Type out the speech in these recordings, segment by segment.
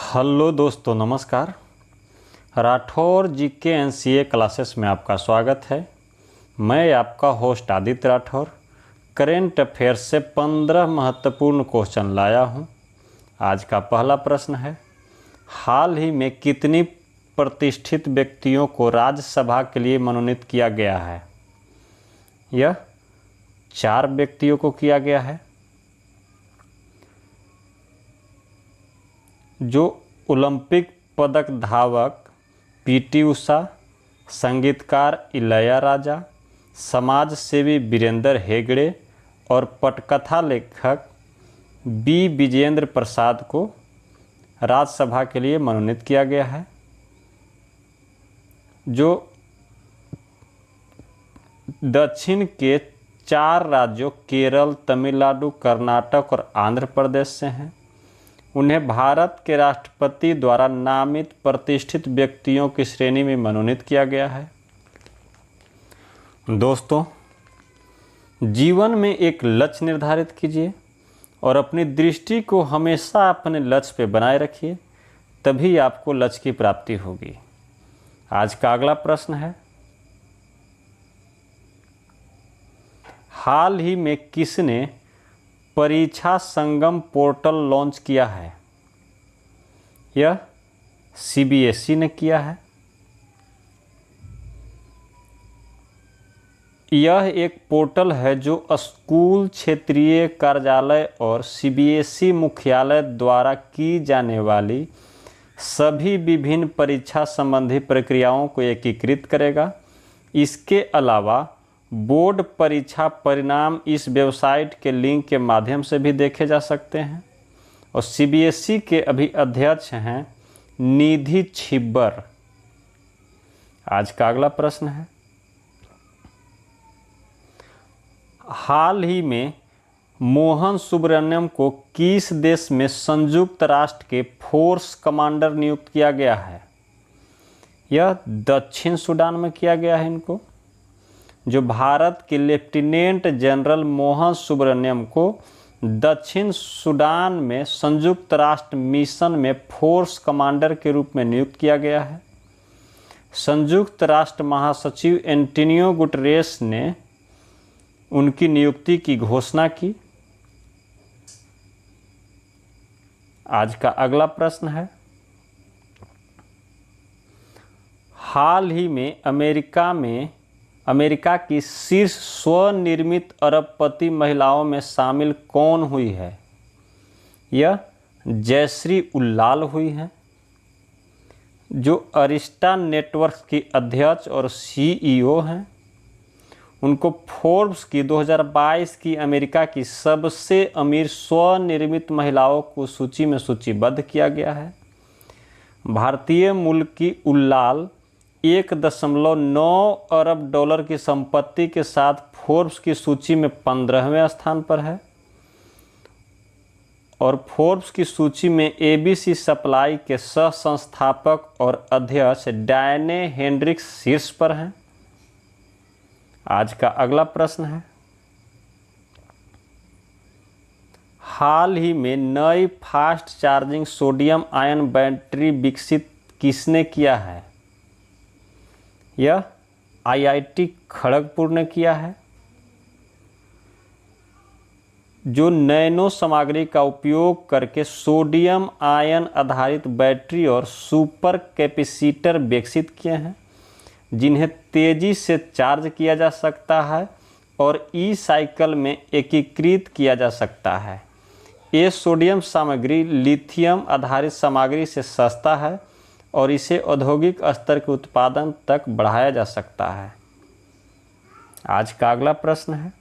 Hello दोस्तों, नमस्कार। राठौर जी के एनसीए क्लासेस में आपका स्वागत है। मैं आपका host Aditya Rathore current affairs से 15 महत्वपूर्ण क्वेश्चन लाया हूं। आज का पहला प्रश्न है, हाल ही में कितनी प्रतिष्ठित व्यक्तियों को राज्यसभा के लिए मनोनीत किया गया है? यह 4 व्यक्तियों को किया गया है। जो ओलंपिक पदक धावक पीटी उषा, संगीतकार इलैयाराजा, समाज सेवी वीरेंद्र हेगड़े और पटकथा लेखक बी विजेंद्र प्रसाद को राज्यसभा के लिए मनोनीत किया गया है। जो दक्षिण के 4 राज्यों केरल, तमिलनाडु, कर्नाटक और आंध्र प्रदेश से हैं। उन्हें भारत के राष्ट्रपति द्वारा नामित प्रतिष्ठित व्यक्तियों की श्रेणी में मनोनीत किया गया है। दोस्तों, जीवन में एक लक्ष्य निर्धारित कीजिए और अपनी दृष्टि को हमेशा अपने लक्ष्य पे बनाए रखिए, तभी आपको लक्ष्य की प्राप्ति होगी। आज का अगला प्रश्न है, हाल ही में किसने परीक्षा संगम पोर्टल लॉन्च किया है? यह सीबीएसई ने किया है। यह एक पोर्टल है जो स्कूल, क्षेत्रीय कार्यालय और सीबीएसई मुख्यालय द्वारा की जाने वाली सभी विभिन्न परीक्षा संबंधी प्रक्रियाओं को एकीकृत करेगा। इसके अलावा बोर्ड परीक्षा परिणाम इस वेबसाइट के लिंक के माध्यम से भी देखे जा सकते हैं। और सीबीएसई के अभी अध्यक्ष हैं निधि छिब्बर। आज का अगला प्रश्न है, हाल ही में मोहन सुब्रमण्यम को किस देश में संयुक्त राष्ट्र के फोर्स कमांडर नियुक्त किया गया है? यह दक्षिण सूडान में किया गया है इनको। जो भारत के लेफ्टिनेंट जनरल मोहन सुब्रमण्यम को दक्षिण सूडान में संयुक्त राष्ट्र मिशन में फोर्स कमांडर के रूप में नियुक्त किया गया है। संयुक्त राष्ट्र महासचिव एंटोनियो गुटेरेस ने उनकी नियुक्ति की घोषणा की। आज का अगला प्रश्न है, हाल ही में अमेरिका की शीर्ष स्वनिर्मित अरबपति महिलाओं में शामिल कौन हुई है? यह जयश्री उल्लाल हुई हैं, जो अरिस्टा नेटवर्क की अध्यक्ष और सीईओ हैं। उनको फोर्ब्स की 2022 की अमेरिका की सबसे अमीर स्वनिर्मित महिलाओं को सूची में सूचीबद्ध किया गया है। भारतीय मूल की उल्लाल 1.9 अरब डॉलर की संपत्ति के साथ फोर्ब्स की सूची में 15वें स्थान पर है। और फोर्ब्स की सूची में एबीसी सप्लाई के सह संस्थापक और अध्यक्ष डायने हेंड्रिक्स शीर्ष पर हैं। आज का अगला प्रश्न है, हाल ही में नई fast charging sodium ion battery विकसित किसने किया है? यह आईआईटी खड़गपुर ने किया है। जो नैनो सामग्री का उपयोग करके सोडियम आयन आधारित बैटरी और सुपर कैपेसिटर विकसित किए हैं, जिन्हें तेजी से चार्ज किया जा सकता है और ई साइकिल में एकीकृत किया जा सकता है। ये सोडियम सामग्री लिथियम आधारित सामग्री से सस्ता है और इसे औद्योगिक स्तर के उत्पादन तक बढ़ाया जा सकता है। आज का अगला प्रश्न है,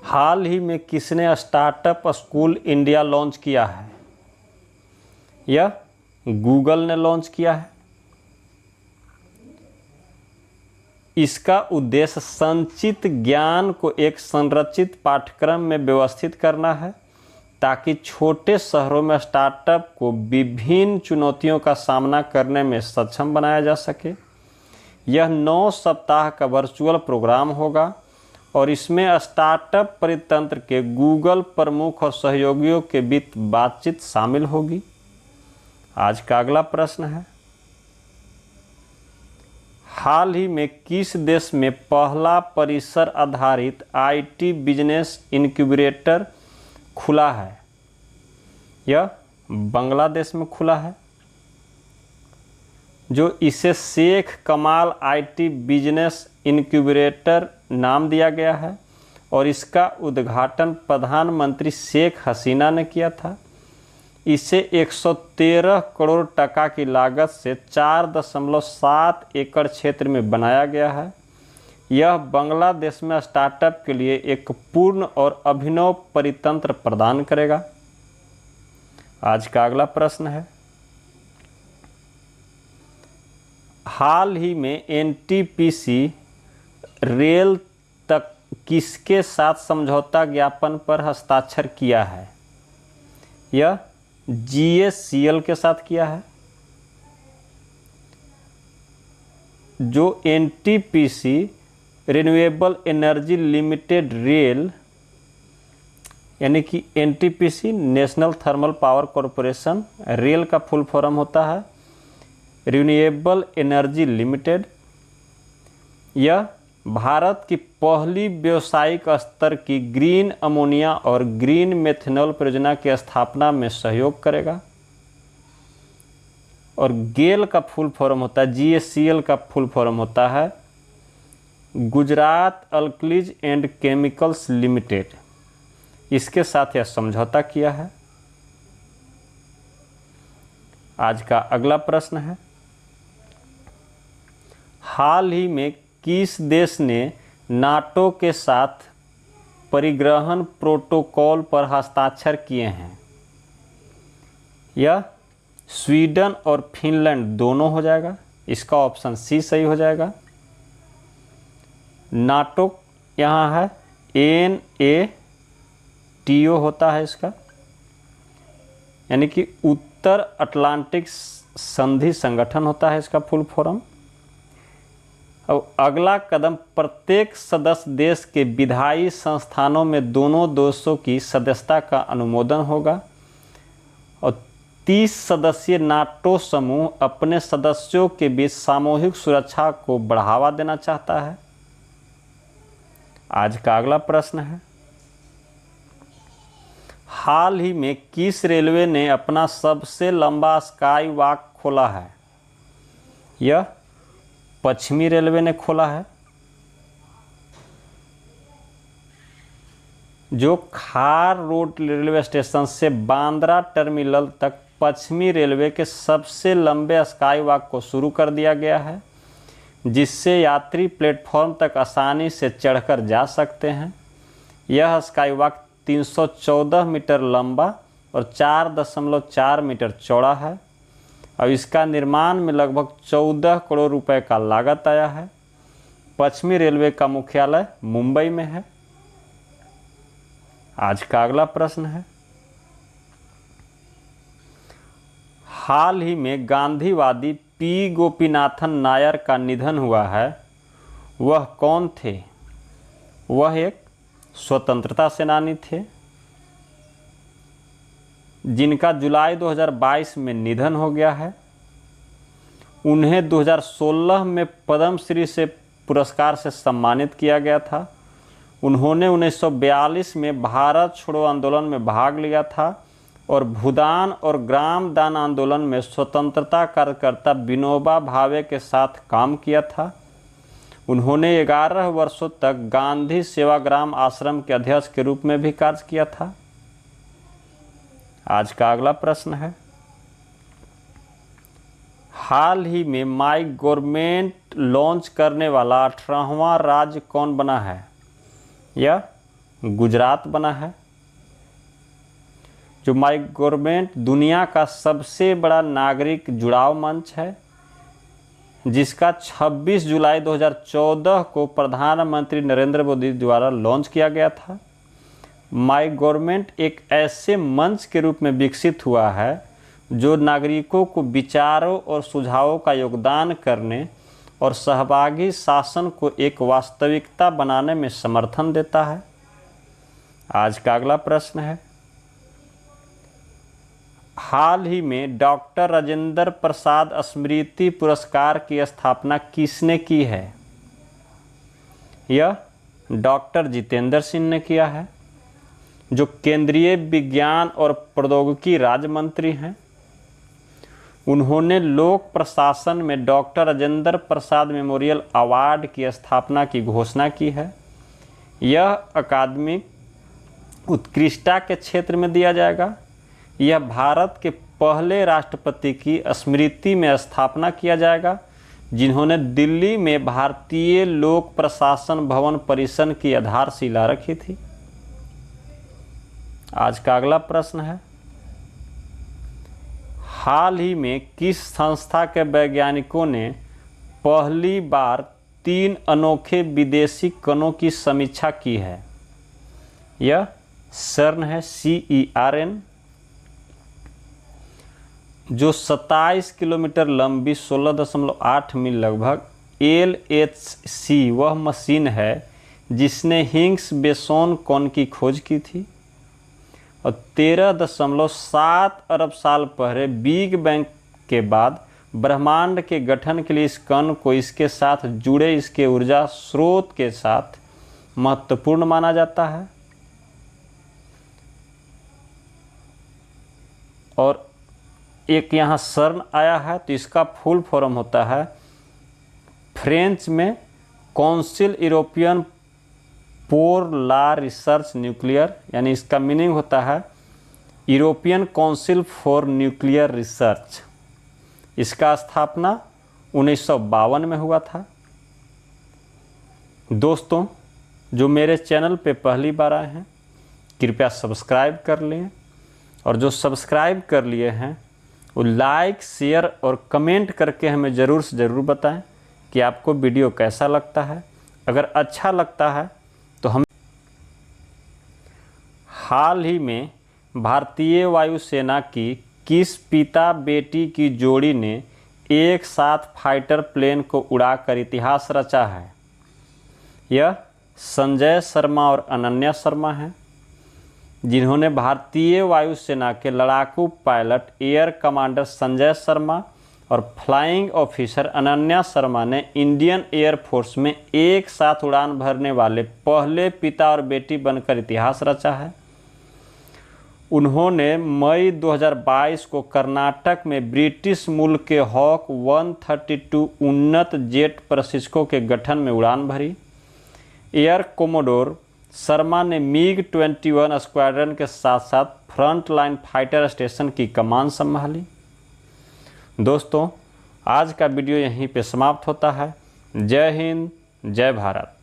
हाल ही में किसने स्टार्टअप स्कूल इंडिया लॉन्च किया है? यह गूगल ने लॉन्च किया है। इसका उद्देश्य संचित ज्ञान को एक संरचित पाठ्यक्रम में व्यवस्थित करना है, ताकि छोटे शहरों में स्टार्टअप को विभिन्न चुनौतियों का सामना करने में सक्षम बनाया जा सके। यह 9 सप्ताह का वर्चुअल प्रोग्राम होगा और इसमें स्टार्टअप परितंत्र के गूगल प्रमुख और सहयोगियों के बीच बातचीत शामिल होगी। आज का अगला प्रश्न है, हाल ही में किस देश में पहला परिसर आधारित आईटी बिजनेस इनक्यूबेटर खुला है? यह बांग्लादेश में खुला है, जो इसे शेख कमाल आईटी बिजनेस इनक्यूबेटर नाम दिया गया है और इसका उद्घाटन प्रधानमंत्री शेख हसीना ने किया था। इसे 113 करोड़ टका की लागत से 4.7 एकड़ क्षेत्र में बनाया गया है। यह बांग्लादेश में स्टार्टअप के लिए एक पूर्ण और अभिनव परितंत्र प्रदान करेगा। आज का अगला प्रश्न है, हाल ही में एनटीपीसी रेल तक किसके साथ समझौता ज्ञापन पर हस्ताक्षर किया है? यह जीएससीएल के साथ किया है। जो NTPC renewable energy limited rail यानी कि NTPC national thermal power corporation rail का फुल फॉर्म होता है रिन्यूएबल एनर्जी लिमिटेड। यह भारत की पहली व्यावसायिक स्तर की ग्रीन अमोनिया और ग्रीन मेथनॉल परियोजना की स्थापना में सहयोग करेगा। और गेल का फुल फॉर्म होता है, जीएससीएल का फुल फॉर्म होता है Gujarat alkalis and chemicals limited. इसके साथ यह समझौता किया है। आज का अगला प्रश्न है, हाल ही में किस देश ने नाटो के साथ परिग्रहण प्रोटोकॉल पर हस्ताक्षर किए हैं? यह स्वीडन और फिनलैंड दोनों हो जाएगा। इसका ऑप्शन सी सही हो जाएगा। नाटो यहाँ है NATO होता है इसका, यानी कि उत्तर अटलांटिक संधि संगठन होता है इसका फुल फॉर्म। अब अगला कदम, प्रत्येक सदस्य देश के विधायी संस्थानों में दोनों देशों की सदस्यता का अनुमोदन होगा और 30 सदस्यीय नाटो समूह अपने सदस्यों के बीच सामूहिक सुरक्षा को बढ़ावा देना चाहता है। आज का अगला प्रश्न है, हाल ही में किस रेलवे ने अपना सबसे लंबा स्काई वॉक खोला है? यह पश्चिमी रेलवे ने खोला है। जो खार रोड रेलवे स्टेशन से बांद्रा टर्मिनल तक पश्चिमी रेलवे के सबसे लंबे स्काई वॉक को शुरू कर दिया गया है, जिससे यात्री प्लेटफॉर्म तक आसानी से चढ़कर जा सकते हैं। यह स्काई वॉक 314 मीटर लंबा और 4.4 मीटर चौड़ा है और इसका निर्माण में लगभग 14 करोड़ रुपए का लागत आया है। पश्चिमी रेलवे का मुख्यालय मुंबई में है। आज का अगला प्रश्न है, हाल ही में गांधीवादी पी गोपीनाथन नायर का निधन हुआ है। वह कौन थे? वह एक स्वतंत्रता सेनानी थे जिनका जुलाई 2022 में निधन हो गया है। उन्हें 2016 में पद्मश्री से पुरस्कार से सम्मानित किया गया था। उन्होंने 1942 में भारत छोड़ो आंदोलन में भाग लिया था और भूदान और ग्राम दान आंदोलन में स्वतंत्रता कार्यकर्ता विनोबा भावे के साथ काम किया था। उन्होंने 11 वर्षों तक गांधी सेवाग्राम आश्रम के अध्यक्ष के रूप में भी कार्य किया था। आज का अगला प्रश्न है, हाल ही में माई गवर्नमेंट लॉन्च करने वाला 18वां राज्य कौन बना है? यह गुजरात बना है। जो माई गवर्नमेंट दुनिया का सबसे बड़ा नागरिक जुड़ाव मंच है, जिसका 26 जुलाई 2014 को प्रधानमंत्री नरेंद्र मोदी द्वारा लॉन्च किया गया था। माई गवर्नमेंट एक ऐसे मंच के रूप में विकसित हुआ है जो नागरिकों को विचारों और सुझावों का योगदान करने और सहभागी शासन को एक वास्तविकता बनाने में समर्थन देता है। आज का अगला प्रश्न है, हाल ही में डॉक्टर राजेंद्र प्रसाद स्मृति पुरस्कार की स्थापना किसने की है? यह डॉक्टर जितेंद्र सिंह ने किया है, जो केंद्रीय विज्ञान और प्रौद्योगिकी राज्य मंत्री हैं। उन्होंने लोक प्रशासन में doctor Rajendra Prasad memorial award की स्थापना की घोषणा की है। यह अकादमिक उत्कृष्टता के क्षेत्र में दिया जाएगा। यह भारत के पहले राष्ट्रपति की स्मृति में स्थापना किया जाएगा, जिन्होंने दिल्ली में भारतीय लोक प्रशासन भवन परिसर की आधारशिला रखी थी। आज का अगला प्रश्न है, हाल ही में किस संस्था के वैज्ञानिकों ने पहली बार 3 अनोखे विदेशी कणों की समीक्षा की है? यह CERN है, CERN, जो 27 किलोमीटर लंबी 16.8 मील लगभग LHC वह मशीन है जिसने हिग्स बोसोन कण की खोज की थी और 13.7 अरब साल पहले बिग बैंग के बाद ब्रह्मांड के गठन के लिए इस कण को इसके साथ जुड़े इसके ऊर्जा स्रोत के साथ महत्वपूर्ण माना जाता है। और एक यहाँ CERN आया है, तो इसका फुल फॉर्म होता है फ्रेंच में काउंसिल यूरोपियन पोर ला रिसर्च न्यूक्लियर, यानी इसका मीनिंग होता है European council for nuclear research. इसका स्थापना 1952 में हुआ था। दोस्तों, जो मेरे चैनल पे पहली बार आए हैं कृपया सब्सक्राइब कर लें, और जो सब्सक्राइब कर लिए हैं वो लाइक, शेयर और कमेंट करके हमें ज़रूर से ज़रूर बताएं कि आपको वीडियो कैसा लगता है। अगर अच्छा लगता है तो हम हाल ही में भारतीय वायुसेना की किस पिता बेटी की जोड़ी ने एक साथ फाइटर प्लेन को उड़ाकर इतिहास रचा है? यह संजय शर्मा और अनन्या शर्मा हैं, जिन्होंने भारतीय वायुसेना के लड़ाकू pilot air commander Sanjay Sharma और फ्लाइंग ऑफिसर अनन्या शर्मा ने इंडियन एयर फोर्स में एक साथ उड़ान भरने वाले पहले पिता और बेटी बनकर इतिहास रचा है। उन्होंने मई 2022 को कर्नाटक में ब्रिटिश मूल के हॉक 132 उन्नत जेट प्रशिक्षकों के गठन में उड़ान भरी। एयर कोमोडोर शर्मा ने MiG-21 स्क्वाड्रन के साथ साथ फ्रंट लाइन फाइटर स्टेशन की कमान संभाली। दोस्तों, आज का वीडियो यहीं पे समाप्त होता है। जय हिंद, जय भारत।